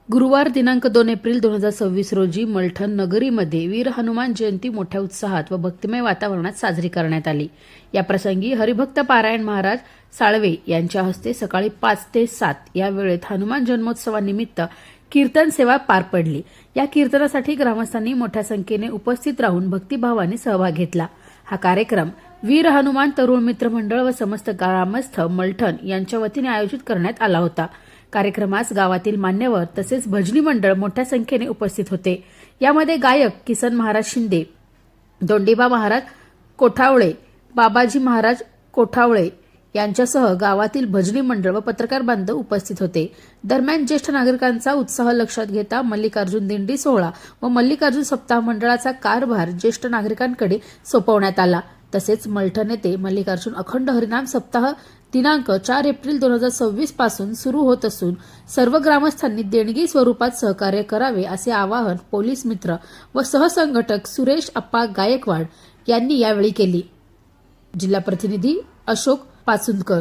गुरुवार दिनांक 2 एप्रिल 2026 रोजी मलठण नगरीमध्ये वीर हनुमान जयंती मोठ्या उत्साहात व भक्तिमय वातावरणात साजरी करण्यात आली। या प्रसंगी हरिभक्त पारायण महाराज साळवे यांच्या हस्ते सकाळी 5 ते 7 या वेळेत हनुमान जन्मोत्सवानिमित्त कीर्तन सेवा पार पडली। या कीर्तनासाठी ग्रामस्थांनी मोठ्या संख्येने उपस्थित राहून भक्तिभावाने सहभाग घेतला। हा कार्यक्रम वीर हनुमान तरुण मित्र मंडळ व समस्त ग्रामस्थ मलठण यांच्या वतीने आयोजित करण्यात आला होता। कार्यक्रमास गावातील मान्यवर तसेच भजनी मंडळ मोठ्या संख्येने उपस्थित होते। यामध्ये गायक किसन महाराज शिंदे, दोंडीबा महाराज कोठावळे, बाबाजी महाराज कोठावळे यांच्यासह गावातील भजनी मंडळ व पत्रकार बांधव उपस्थित होते। दरम्यान ज्येष्ठ नागरिकांचा उत्साह लक्षात घेता मल्लिकार्जुन दिंडी सोहळा व मल्लिकार्जुन सप्ताह मंडळाचा कारभार ज्येष्ठ नागरिकांकडे सोपवण्यात आला। तसेच मलठण येथे मल्लिकार्जुन अखंड हरिनाम सप्ताह दिनांक 4 एप्रिल 2026 पासून सुरू होत असून सर्व ग्रामस्थांनी देणगी स्वरूपात सहकार्य करावे असे आवाहन पोलीस मित्र व सहसंघटक सुरेश अप्पा गायकवाड यांनी यावेळी केली। जिल्हा प्रतिनिधी अशोक पाचुंदकर।